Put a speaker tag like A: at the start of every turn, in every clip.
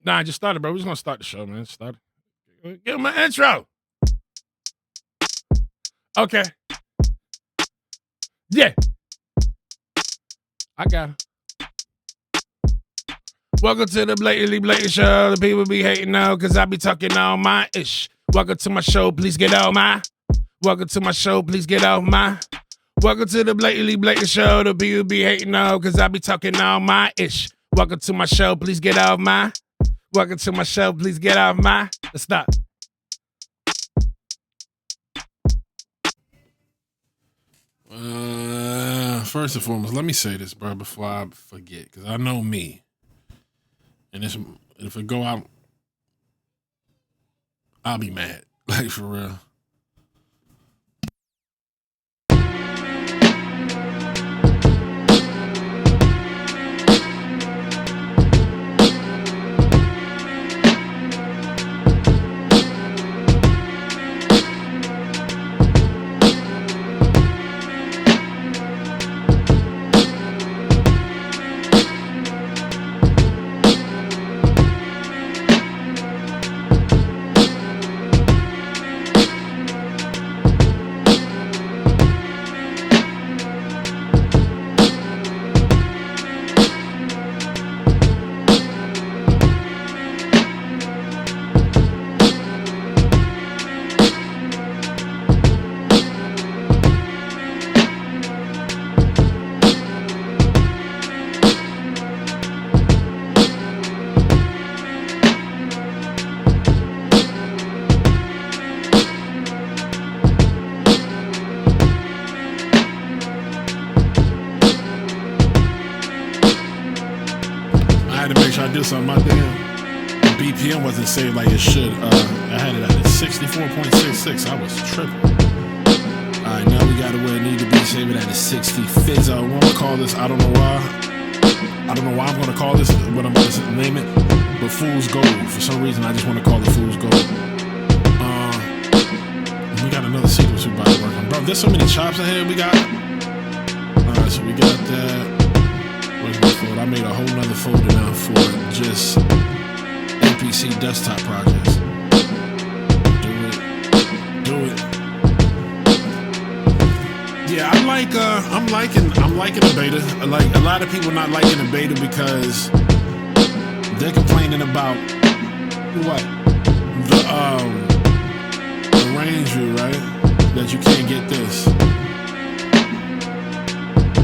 A: Nah, I just started, bro. We're just gonna start the show, man. Start it. Give him an intro. Okay. Yeah. I got it. Welcome to the Blatantly Blatant Show. The people be hating now because I be talking all my ish. Welcome to my show. Please get out my. Welcome to my show. Please get out my. Welcome to the Blatantly Blatant Show. The people be hating now because I be talking all my ish. Welcome to my show. Please get out my. Welcome to my show. Please get out my. Let's stop. First and foremost, let me say this, bro, before I forget, because I know me. And if it go out, I'll be mad. Like, for real. Something my damn BPM wasn't saved like it should. I had it at 64.66. I was tripping. Alright, now we got it where it need to be. Save it at 60. Fizz. I want to call this. I don't know why I'm going to call this what I'm going to name it. But Fool's Gold. For some reason, I just want to call it Fool's Gold. We got another sequence we about to work on. Bro, there's so many chops ahead we got. Alright, so we got that. I made a whole nother folder now for just MPC desktop projects. Do it. Yeah, I'm liking the beta. Like, a lot of people not liking the beta because they're complaining about what? The range view, right? That you can't get this.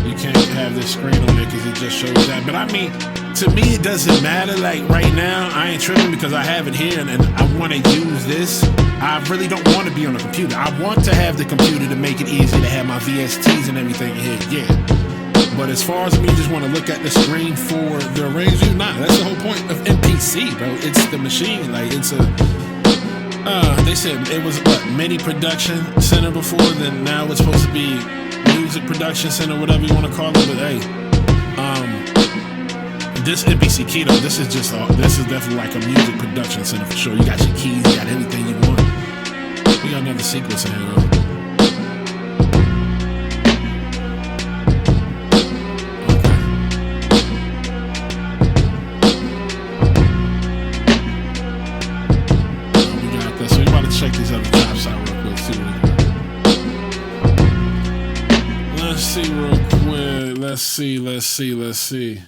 A: You can't have this screen on there because it just shows that. But I mean, to me, it doesn't matter. Like, right now, I ain't tripping because I have it here and I want to use this. I really don't want to be on a computer. I want to have the computer to make it easy to have my VSTs and everything here, yeah. But as far as me just want to look at the screen for the range view, nah, that's the whole point of MPC, bro. It's the machine. Like, it's a... they said it was, what, mini production center before, then now it's supposed to be music production center, whatever you want to call it. But hey, this MPC Key though, this is definitely like a music production center for sure. You got your keys, you got everything you want. We got another sequence in here though. We got that. So we about to check these other chops out real quick too. Let's see real quick. Let's see.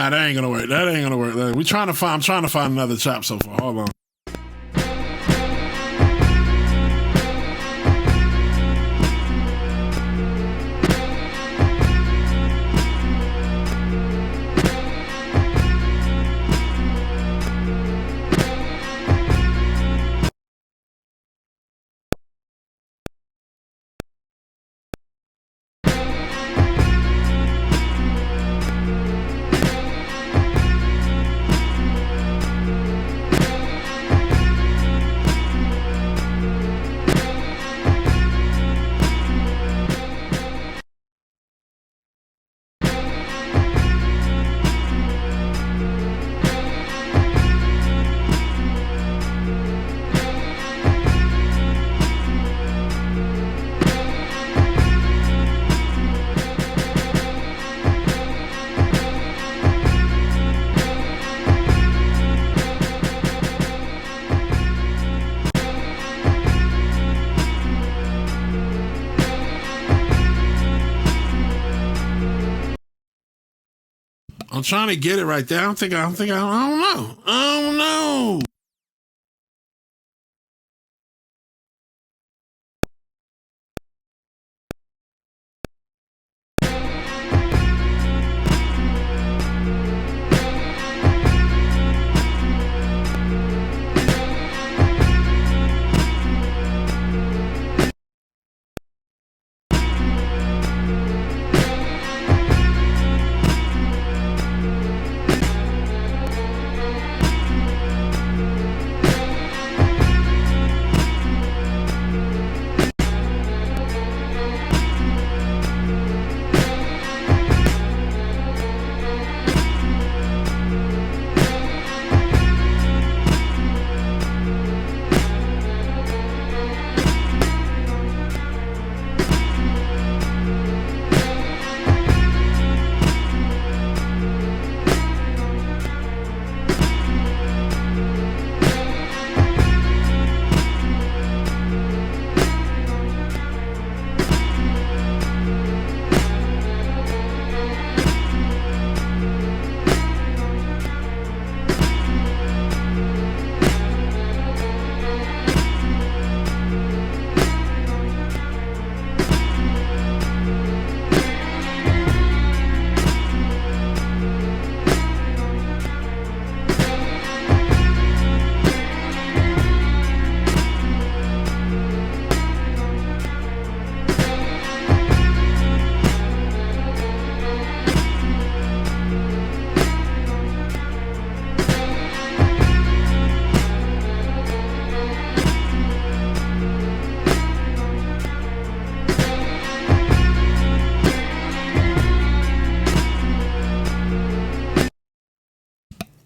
A: Nah, that ain't gonna work. That ain't gonna work. I'm trying to find another chop so far. Hold on. I'm trying to get it right there. I don't know. I don't know.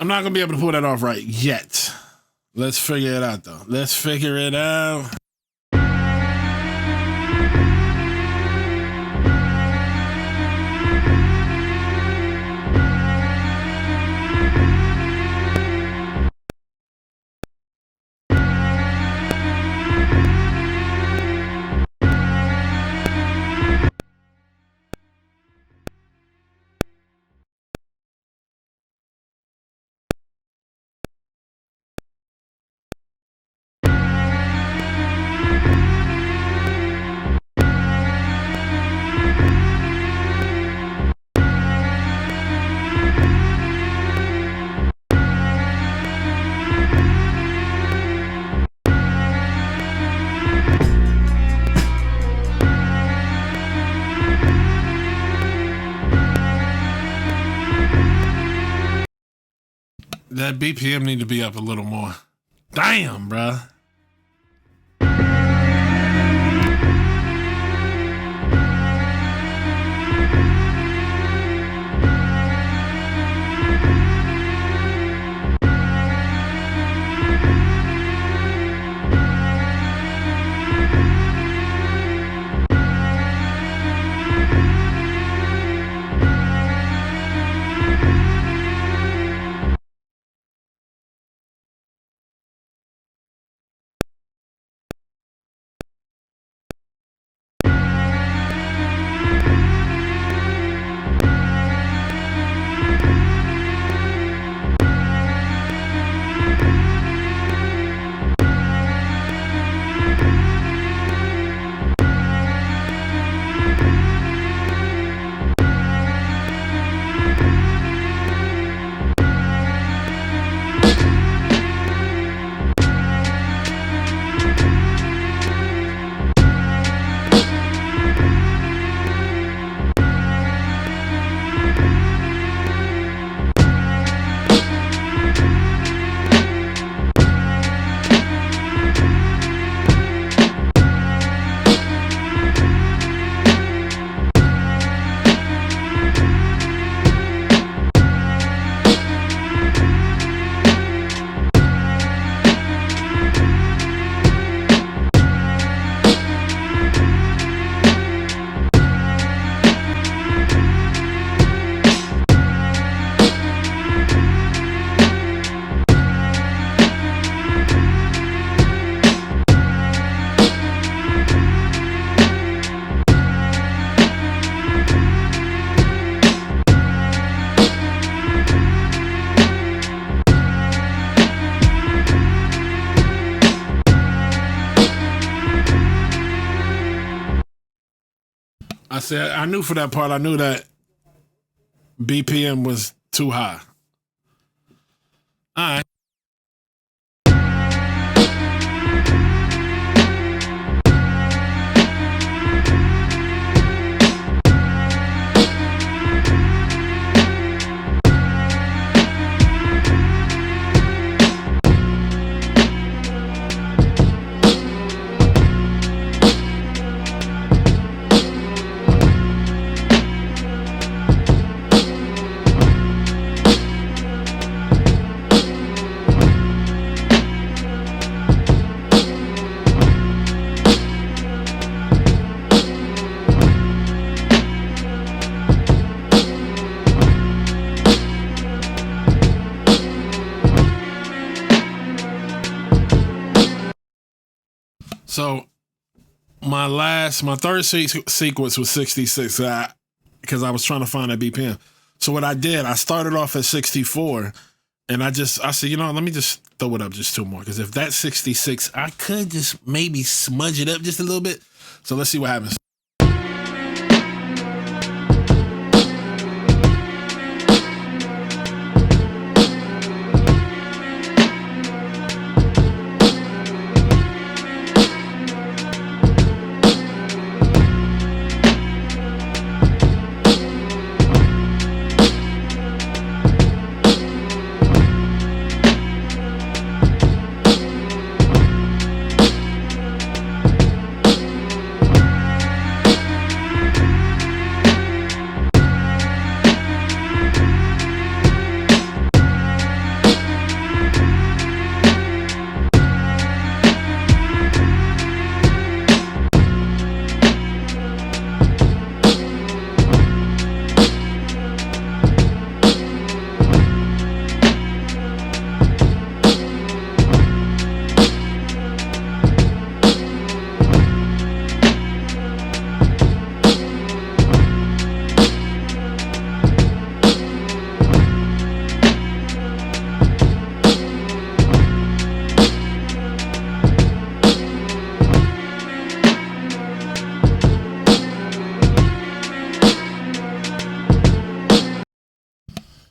A: I'm not gonna be able to pull that off right yet. Let's figure it out though. Let's figure it out. That BPM need to be up a little more. Damn, bruh. See, I knew for that part, I knew that BPM was too high. All right. So my third sequence was 66 because I was trying to find that BPM. So what I did, I started off at 64 and I said, let me just throw it up just 2 more. Because if that's 66, I could just maybe smudge it up just a little bit. So let's see what happens.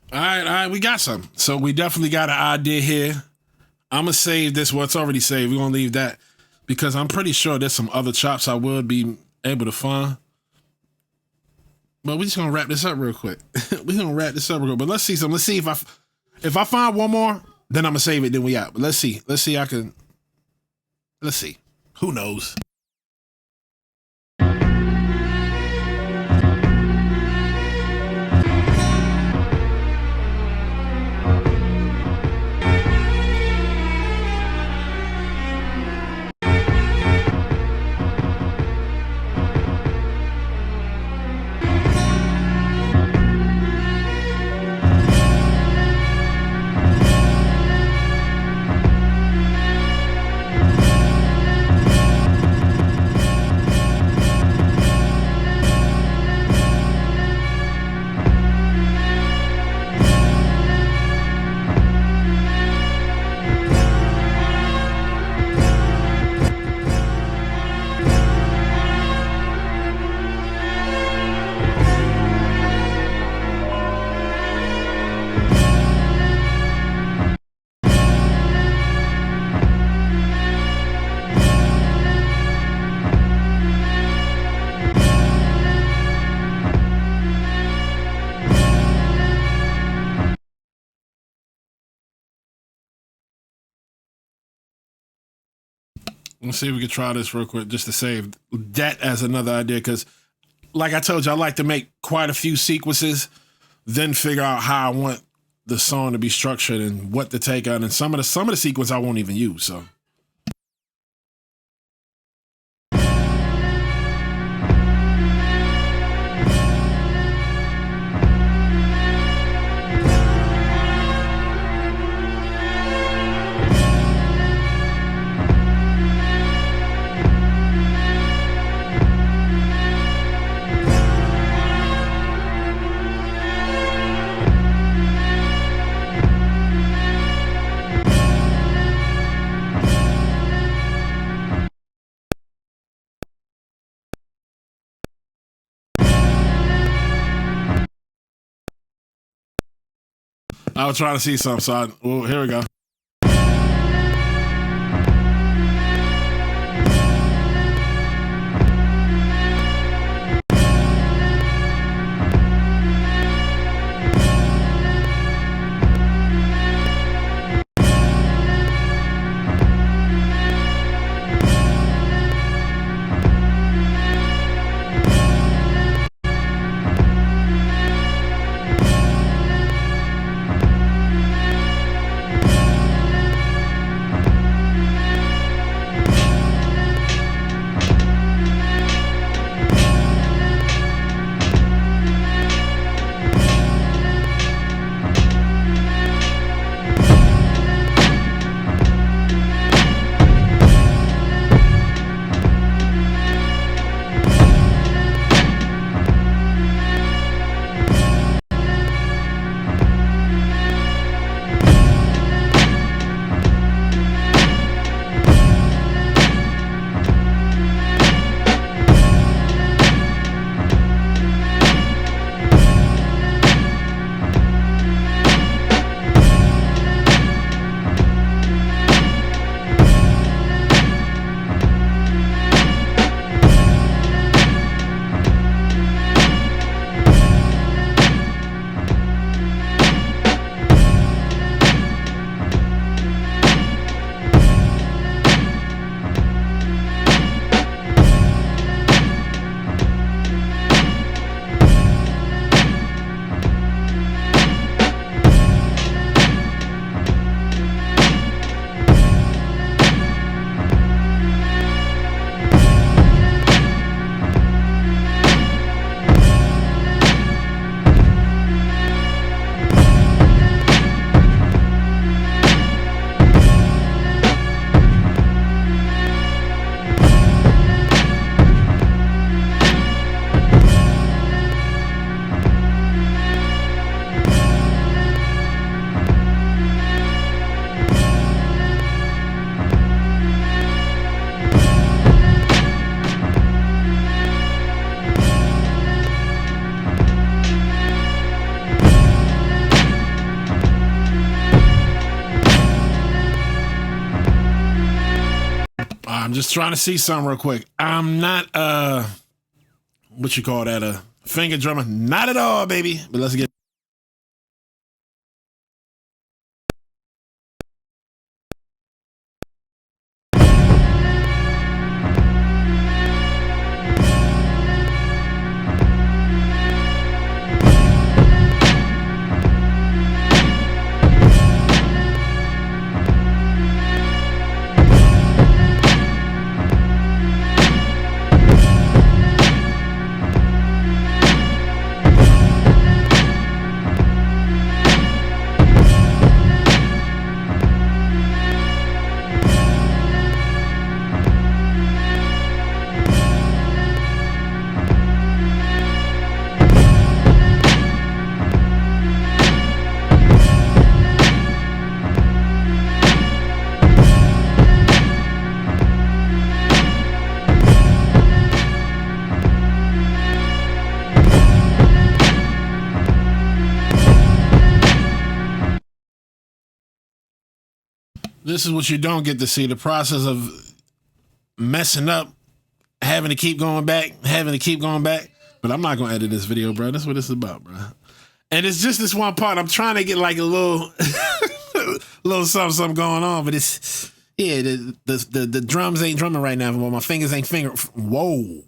A: All right, we got something. So we definitely got an idea here. I'm going to save this. Well, it's already saved. We're going to leave that because I'm pretty sure there's some other chops I would be able to find. But we're just going to wrap this up real quick. But let's see something. Let's see if I find one more, then I'm going to save it, then we out. But let's see. Let's see. Who knows? Let's see if we can try this real quick just to save that as another idea. Because, like I told you, I like to make quite a few sequences, then figure out how I want the song to be structured and what to take out. And some of the sequence I won't even use. So. I was trying to see something, so well, here we go. I'm just trying to see something real quick. I'm not what you call that, a finger drummer? Not at all, baby. But let's get this is what you don't get to see, the process of messing up, having to keep going back. But I'm not going to edit this video, bro. That's what this is about, bro. And it's just this one part. I'm trying to get like a little, little something going on, but it's, yeah, the drums ain't drumming right now. My fingers ain't finger. Whoa.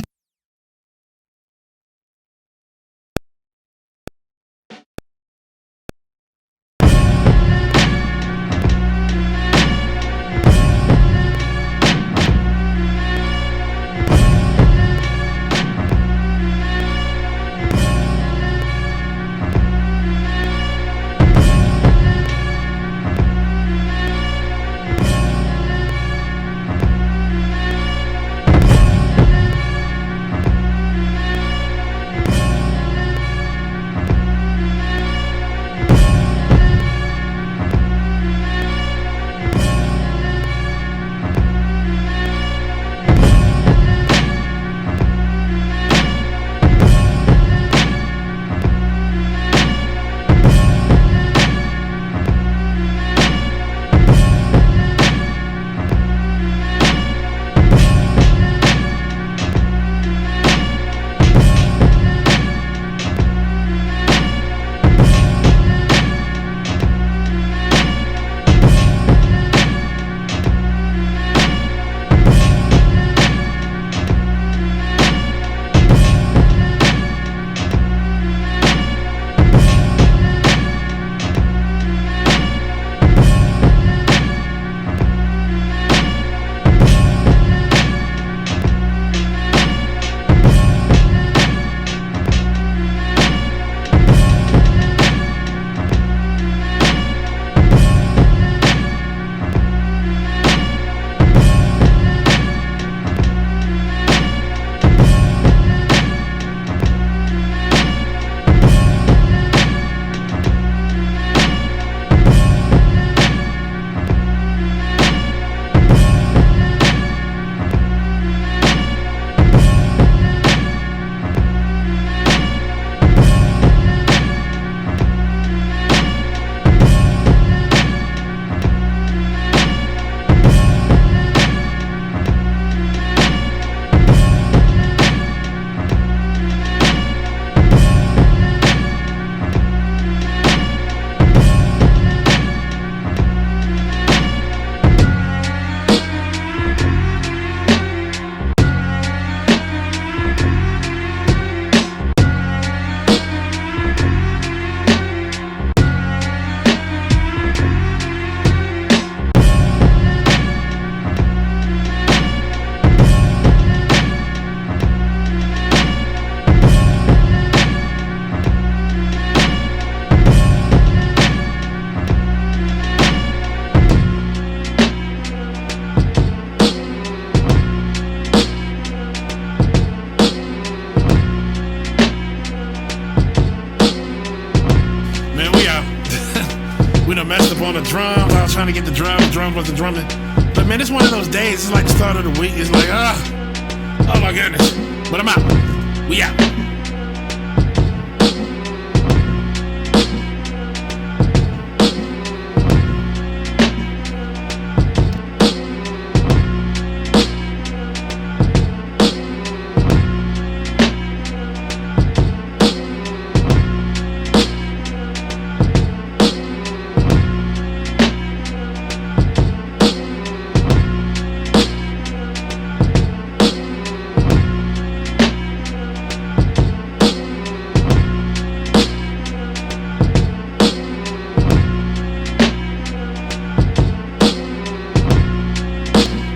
A: We done messed up on the drums. I was trying to get the drums wasn't drumming. But man, it's one of those days. It's like the start of the week. It's like, oh my goodness. But I'm out. We out.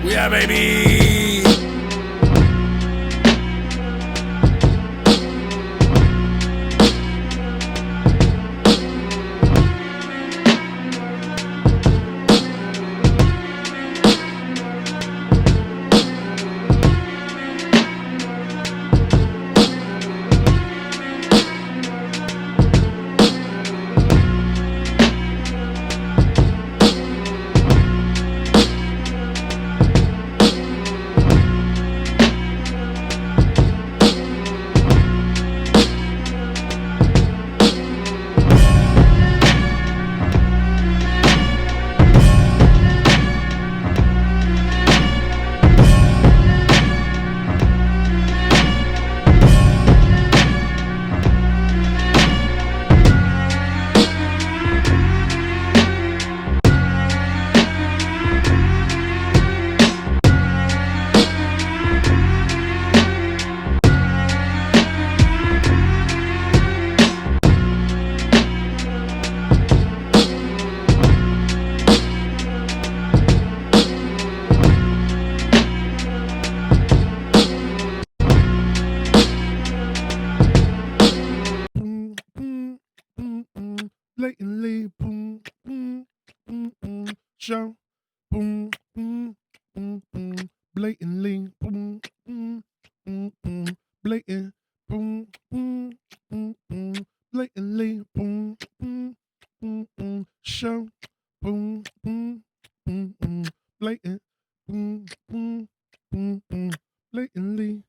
A: Yeah, baby. Blatantly, show, blatantly, blatant, blatantly, show, blatant, blatantly.